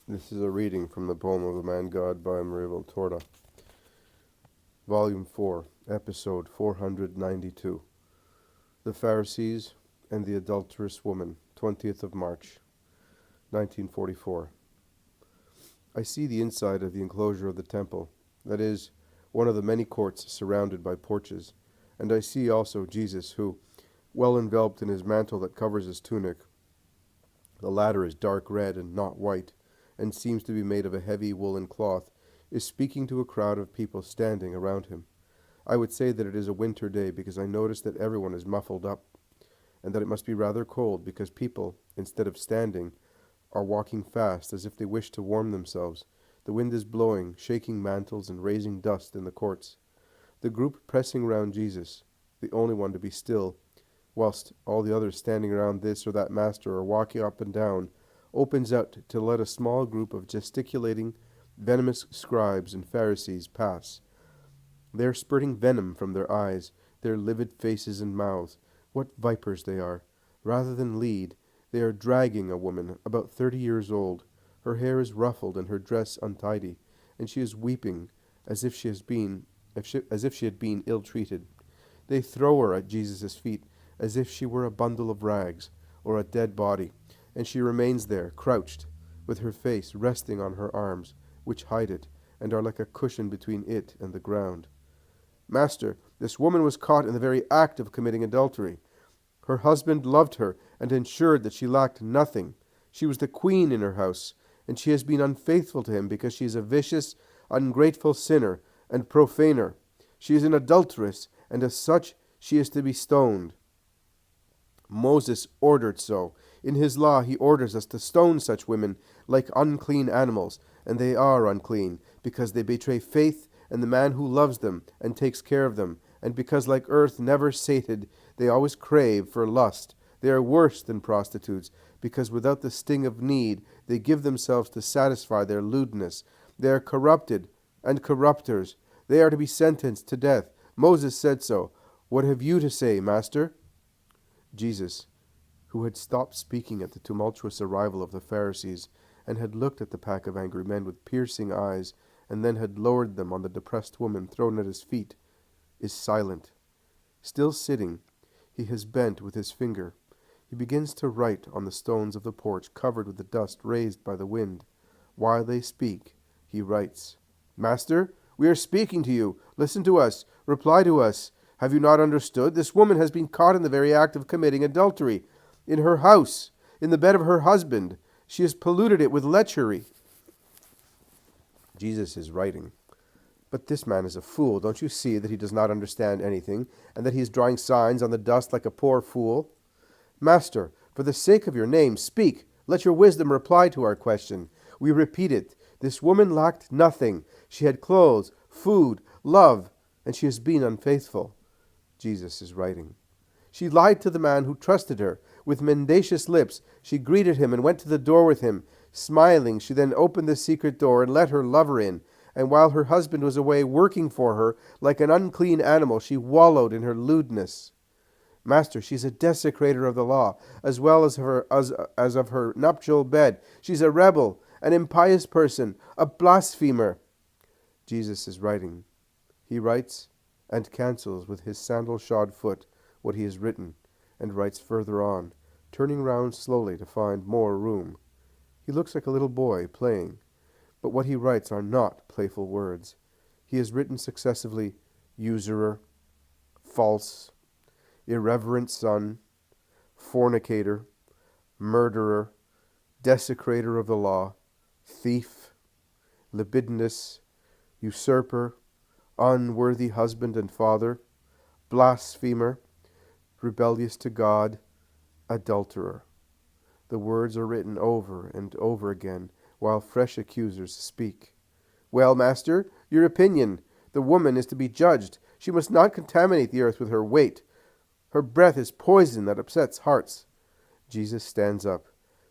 This is a reading from the poem of the Man God by Maria Valtorta, Volume 4, Episode 492. The Pharisees and the Adulterous Woman, 20th of March, 1944. I see the inside of the enclosure of the temple, that is, one of the many courts surrounded by porches, and I see also Jesus, who, well enveloped in his mantle that covers his tunic, the latter is dark red and not white, and seems to be made of a heavy woolen cloth, is speaking to a crowd of people standing around him. I would say that it is a winter day because I notice that everyone is muffled up, and that it must be rather cold because people, instead of standing, are walking fast as if they wish to warm themselves. The wind is blowing, shaking mantles and raising dust in the courts. The group pressing round Jesus, the only one to be still, whilst all the others standing around this or that master or walking up and down, opens out to let a small group of gesticulating, venomous scribes and Pharisees pass. They are spurting venom from their eyes, their livid faces and mouths. What vipers they are! Rather than lead, they are dragging a woman about 30 years old. Her hair is ruffled and her dress untidy, and she is weeping as if she had been ill-treated. They throw her at Jesus' feet as if she were a bundle of rags or a dead body, and she remains there, crouched, with her face resting on her arms, which hide it, and are like a cushion between it and the ground. Master, this woman was caught in the very act of committing adultery. Her husband loved her and ensured that she lacked nothing. She was the queen in her house, and she has been unfaithful to him because she is a vicious, ungrateful sinner and profaner. She is an adulteress, and as such she is to be stoned. Moses ordered so. In his law he orders us to stone such women like unclean animals, and they are unclean, because they betray faith and the man who loves them and takes care of them, and because like earth never sated, they always crave for lust. They are worse than prostitutes, because without the sting of need, they give themselves to satisfy their lewdness. They are corrupted and corrupters. They are to be sentenced to death. Moses said so. What have you to say, Master? Jesus, who had stopped speaking at the tumultuous arrival of the Pharisees, and had looked at the pack of angry men with piercing eyes, and then had lowered them on the depressed woman thrown at his feet, is silent. Still sitting, he has bent with his finger. He begins to write on the stones of the porch covered with the dust raised by the wind. While they speak, he writes, Master, we are speaking to you. Listen to us. Reply to us. Have you not understood? This woman has been caught in the very act of committing adultery. In her house, in the bed of her husband. She has polluted it with lechery. Jesus is writing. But this man is a fool. Don't you see that he does not understand anything, and that he is drawing signs on the dust like a poor fool? Master, for the sake of your name, speak. Let your wisdom reply to our question. We repeat it. This woman lacked nothing. She had clothes, food, love, and she has been unfaithful. Jesus is writing. She lied to the man who trusted her. With mendacious lips, she greeted him and went to the door with him. Smiling, she then opened the secret door and let her lover in. And while her husband was away working for her, like an unclean animal, she wallowed in her lewdness. Master, she's a desecrator of the law, as well as of her nuptial bed. She's a rebel, an impious person, a blasphemer. Jesus is writing. He writes and cancels with his sandal-shod foot what he has written, and writes further on, turning round slowly to find more room. He looks like a little boy playing, but what he writes are not playful words. He has written successively usurer, false, irreverent son, fornicator, murderer, desecrator of the law, thief, libidinous, usurper, unworthy husband and father, blasphemer, rebellious to God, adulterer. The words are written over and over again, while fresh accusers speak. Well, Master, your opinion. The woman is to be judged. She must not contaminate the earth with her weight. Her breath is poison that upsets hearts. Jesus stands up.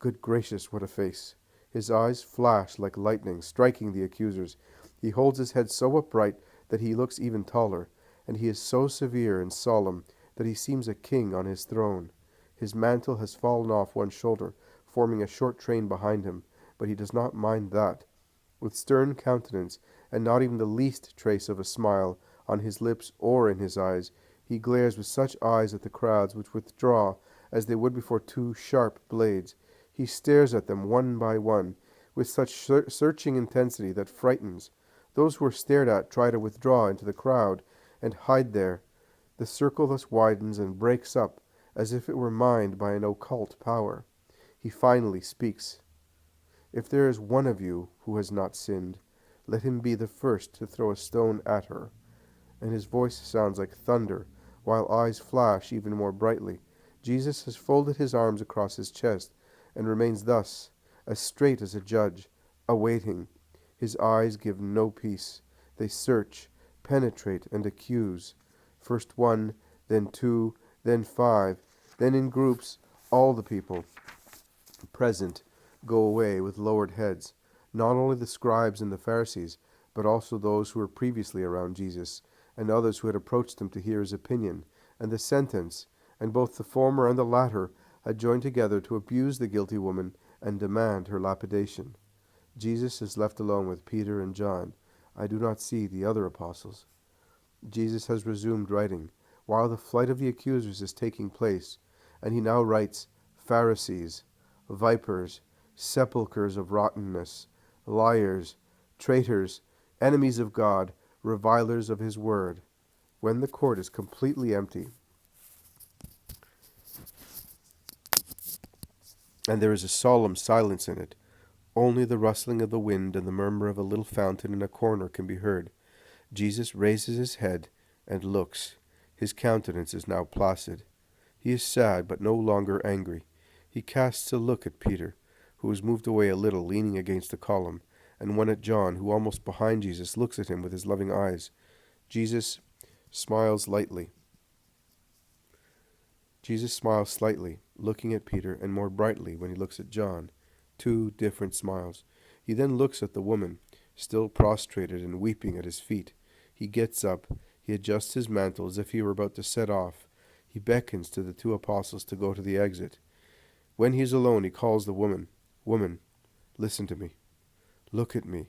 Good gracious, what a face! His eyes flash like lightning, striking the accusers. He holds his head so upright that he looks even taller, and he is so severe and solemn that he seems a king on his throne. His mantle has fallen off one shoulder, forming a short train behind him, but he does not mind that. With stern countenance, and not even the least trace of a smile on his lips or in his eyes, he glares with such eyes at the crowds, which withdraw as they would before two sharp blades. He stares at them one by one, with such searching intensity that frightens. Those who are stared at try to withdraw into the crowd and hide there. The circle thus widens and breaks up, as if it were mined by an occult power. He finally speaks. If there is one of you who has not sinned, let him be the first to throw a stone at her. And his voice sounds like thunder, while eyes flash even more brightly. Jesus has folded his arms across his chest, and remains thus, as straight as a judge, awaiting. His eyes give no peace. They search, penetrate, and accuse. First one, then two, then five, then in groups, all the people present go away with lowered heads, not only the scribes and the Pharisees, but also those who were previously around Jesus, and others who had approached him to hear his opinion and the sentence, and both the former and the latter had joined together to abuse the guilty woman and demand her lapidation. Jesus is left alone with Peter and John. I do not see the other apostles. Jesus has resumed writing, while the flight of the accusers is taking place, and he now writes, Pharisees, vipers, sepulchres of rottenness, liars, traitors, enemies of God, revilers of his word. When the court is completely empty, and there is a solemn silence in it, only the rustling of the wind and the murmur of a little fountain in a corner can be heard. Jesus raises his head and looks. His countenance is now placid. He is sad, but no longer angry. He casts a look at Peter, who has moved away a little, leaning against the column, and one at John, who, almost behind Jesus, looks at him with his loving eyes. Jesus smiles lightly. Jesus smiles slightly, looking at Peter, and more brightly when he looks at John. Two different smiles. He then looks at the woman, still prostrated and weeping at his feet. He gets up. He adjusts his mantle as if he were about to set off. He beckons to the two apostles to go to the exit. When he is alone, he calls the woman. Woman, listen to me. Look at me.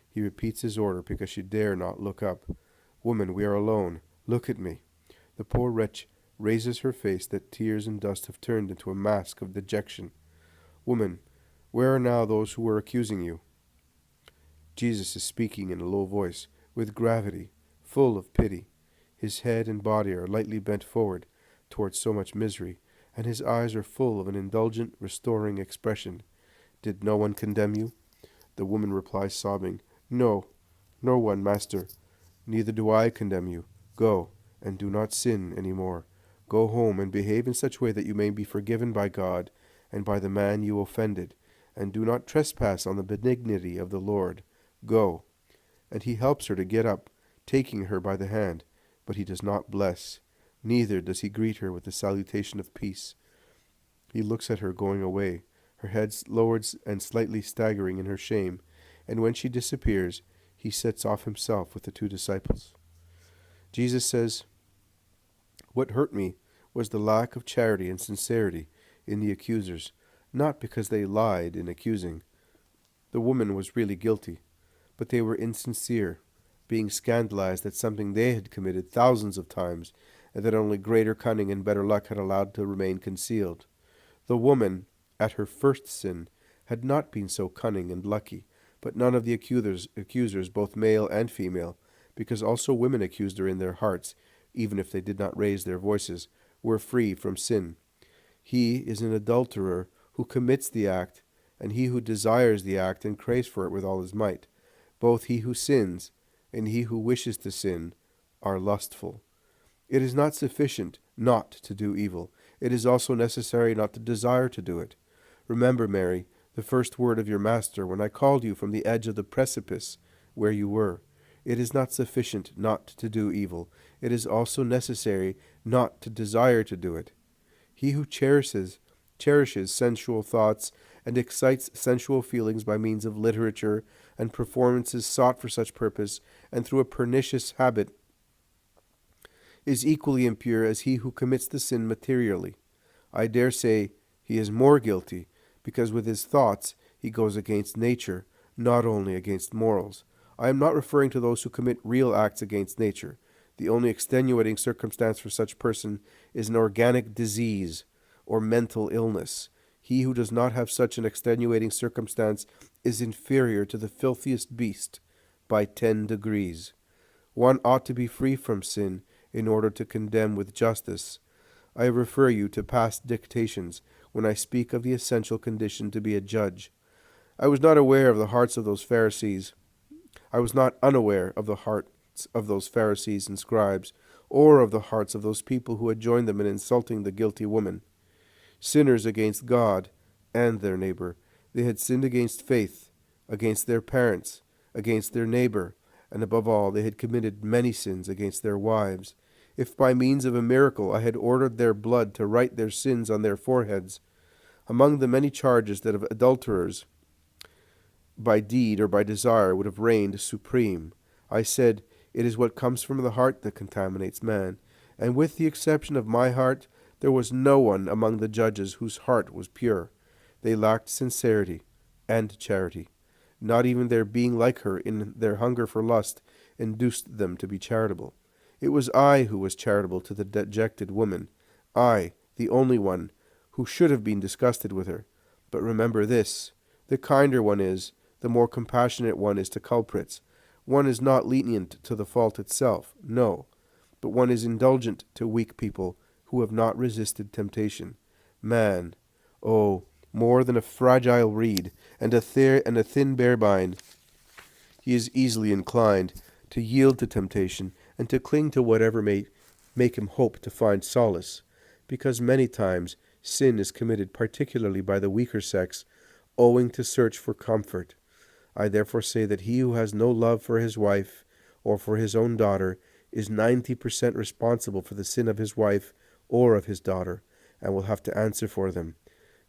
He repeats his order because she dare not look up. Woman, we are alone. Look at me. The poor wretch raises her face that tears and dust have turned into a mask of dejection. Woman, where are now those who were accusing you? Jesus is speaking in a low voice, with gravity, full of pity. His head and body are lightly bent forward towards so much misery, and his eyes are full of an indulgent, restoring expression. Did no one condemn you? The woman replies, sobbing, No, no one, Master. Neither do I condemn you. Go, and do not sin any more. Go home and behave in such a way that you may be forgiven by God and by the man you offended, and do not trespass on the benignity of the Lord. Go. And he helps her to get up, taking her by the hand, but he does not bless. Neither does he greet her with the salutation of peace. He looks at her going away, her head lowered and slightly staggering in her shame, and when she disappears, he sets off himself with the two disciples. Jesus says, What hurt me was the lack of charity and sincerity in the accusers, not because they lied in accusing. The woman was really guilty, but they were insincere, being scandalized at something they had committed thousands of times, and that only greater cunning and better luck had allowed to remain concealed. The woman, at her first sin, had not been so cunning and lucky, but none of the accusers, both male and female, because also women accused her in their hearts, even if they did not raise their voices, were free from sin. He is an adulterer who commits the act, and he who desires the act and craves for it with all his might. Both he who sins and he who wishes to sin are lustful. It is not sufficient not to do evil. It is also necessary not to desire to do it. Remember, Mary, the first word of your Master when I called you from the edge of the precipice where you were. It is not sufficient not to do evil. It is also necessary not to desire to do it. He who cherishes sensual thoughts and excites sensual feelings by means of literature and performances sought for such purpose and through a pernicious habit is equally impure as he who commits the sin materially. I dare say he is more guilty, because with his thoughts He goes against nature, not only against morals. I am not referring to those who commit real acts against nature. The only extenuating circumstance for such person is an organic disease or mental illness. He who does not have such an extenuating circumstance is inferior to the filthiest beast by 10 degrees. One ought to be free from sin in order to condemn with justice. I refer you to past dictations when I speak of the essential condition to be a judge. I was not aware of the hearts of those Pharisees. I was not unaware of the hearts of those Pharisees and scribes, or of the hearts of those people who had joined them in insulting the guilty woman. Sinners against God and their neighbor, they had sinned against faith, against their parents, against their neighbor, and above all, they had committed many sins against their wives. If by means of a miracle I had ordered their blood to write their sins on their foreheads, among the many charges that of adulterers by deed or by desire would have reigned supreme, I said, it is what comes from the heart that contaminates man, and with the exception of my heart, there was no one among the judges whose heart was pure. They lacked sincerity and charity. Not even their being like her in their hunger for lust induced them to be charitable. It was I who was charitable to the dejected woman, I, the only one, who should have been disgusted with her. But remember this, the kinder one is, the more compassionate one is to culprits. One is not lenient to the fault itself, no, but one is indulgent to weak people who have not resisted temptation. Man, oh, more than a fragile reed and a thin barbine, he is easily inclined to yield to temptation and to cling to whatever may make him hope to find solace, because many times sin is committed particularly by the weaker sex, owing to search for comfort. I therefore say that he who has no love for his wife or for his own daughter is 90% responsible for the sin of his wife or of his daughter, and will have to answer for them.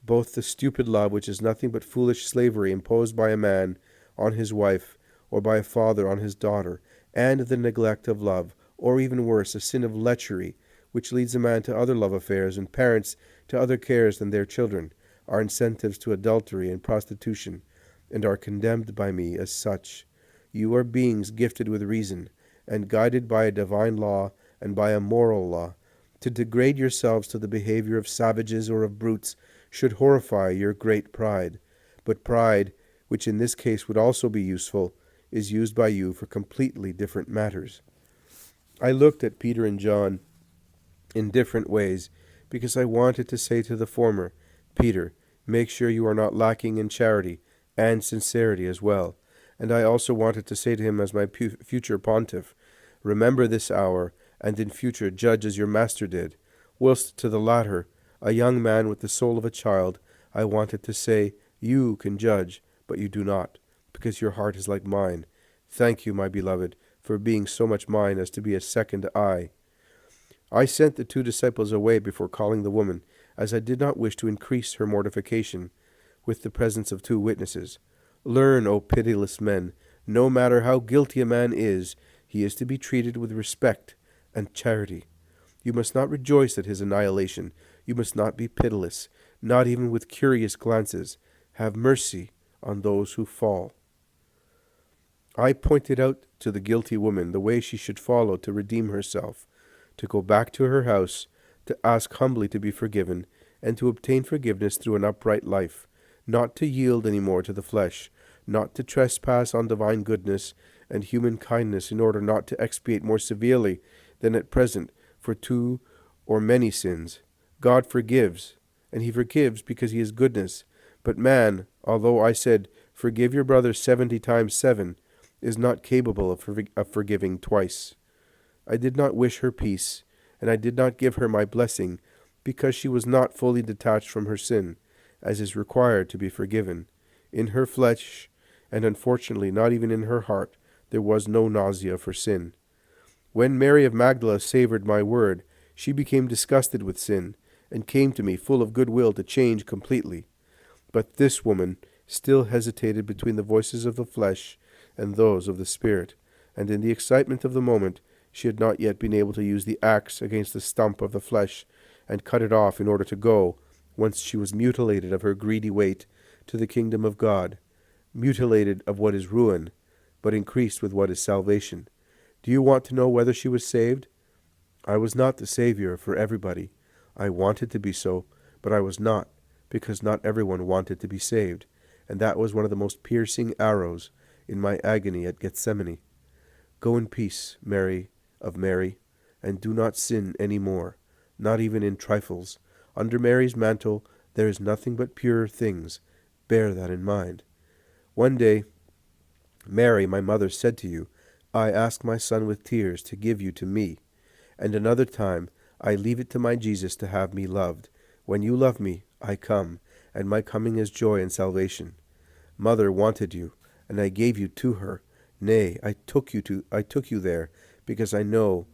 Both the stupid love, which is nothing but foolish slavery imposed by a man on his wife, or by a father on his daughter, and the neglect of love, or even worse, a sin of lechery, which leads a man to other love affairs and parents to other cares than their children, are incentives to adultery and prostitution, and are condemned by me as such. You are beings gifted with reason, and guided by a divine law and by a moral law. To degrade yourselves to the behavior of savages or of brutes should horrify your great pride. But pride, which in this case would also be useful, is used by you for completely different matters. I looked at Peter and John in different ways, because I wanted to say to the former, Peter, make sure you are not lacking in charity and sincerity as well. And I also wanted to say to him as my future pontiff, remember this hour, and in future judge as your master did. Whilst to the latter, a young man with the soul of a child, I wanted to say, you can judge, but you do not, because your heart is like mine. Thank you, my beloved, for being so much mine as to be a second I. I sent the 2 disciples away before calling the woman, as I did not wish to increase her mortification with the presence of 2 witnesses. Learn, O pitiless men, no matter how guilty a man is, he is to be treated with respect and charity. You must not rejoice at his annihilation. You must not be pitiless, not even with curious glances. Have mercy on those who fall. I pointed out to the guilty woman the way she should follow to redeem herself, to go back to her house, to ask humbly to be forgiven, and to obtain forgiveness through an upright life, not to yield any more to the flesh, not to trespass on divine goodness and human kindness in order not to expiate more severely than at present for 2 or many sins. God forgives, and he forgives because he is goodness. But man, although I said, forgive your brother 70 times 7, is not capable of forgiving twice. I did not wish her peace, and I did not give her my blessing, because she was not fully detached from her sin, as is required to be forgiven. In her flesh, and unfortunately not even in her heart, there was no nausea for sin. When Mary of Magdala savored my word, she became disgusted with sin, and came to me full of goodwill to change completely. But this woman still hesitated between the voices of the flesh and those of the Spirit, and in the excitement of the moment she had not yet been able to use the axe against the stump of the flesh and cut it off in order to go, once she was mutilated of her greedy weight, to the kingdom of God, mutilated of what is ruin, but increased with what is salvation. Do you want to know whether she was saved? I was not the Savior for everybody. I wanted to be so, but I was not, because not everyone wanted to be saved, and that was one of the most piercing arrows in my agony at Gethsemane. Go in peace, Mary of Mary, and do not sin any more, not even in trifles. Under Mary's mantle there is nothing but pure things. Bear that in mind. One day, Mary, my mother, said to you, I ask my son with tears to give you to me. And another time, I leave it to my Jesus to have me loved. When you love me, I come, and my coming is joy and salvation. Mother wanted you, and I gave you to her. Nay, I took you there, because I know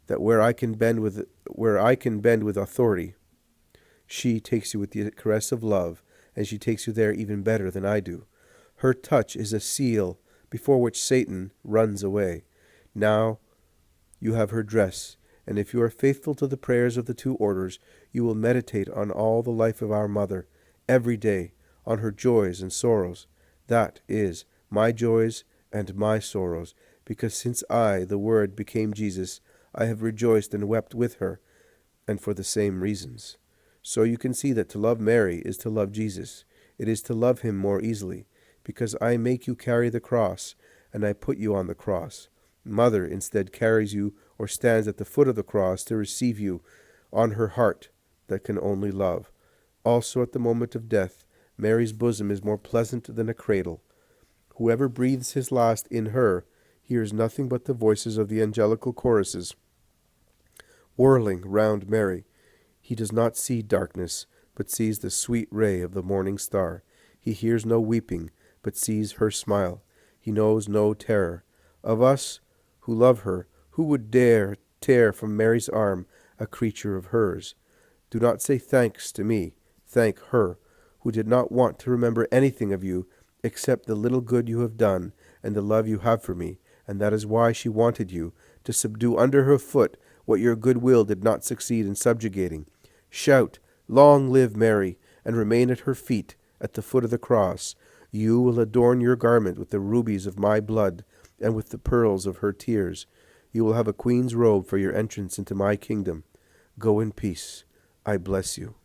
that where I can bend with authority, she takes you with the caress of love, and she takes you there even better than I do. Her touch is a seal before which Satan runs away. Now you have her dress, and if you are faithful to the prayers of the two orders, you will meditate on all the life of our mother, every day, on her joys and sorrows. That is, my joys and my sorrows, because since I, the Word, became Jesus, I have rejoiced and wept with her, and for the same reasons. So you can see that to love Mary is to love Jesus. It is to love him more easily, because I make you carry the cross, and I put you on the cross. Mother instead carries you or stands at the foot of the cross to receive you on her heart that can only love. Also at the moment of death, Mary's bosom is more pleasant than a cradle. Whoever breathes his last in her hears nothing but the voices of the angelical choruses whirling round Mary. He does not see darkness, but sees the sweet ray of the morning star. He hears no weeping, but sees her smile. He knows no terror. Of us who love her, who would dare tear from Mary's arm a creature of hers? Do not say thanks to me. Thank her, who did not want to remember anything of you except the little good you have done and the love you have for me, and that is why she wanted you, to subdue under her foot what your good will did not succeed in subjugating. Shout, Long live Mary, and remain at her feet, at the foot of the cross. You will adorn your garment with the rubies of my blood, and with the pearls of her tears. You will have a queen's robe for your entrance into my kingdom. Go in peace. I bless you.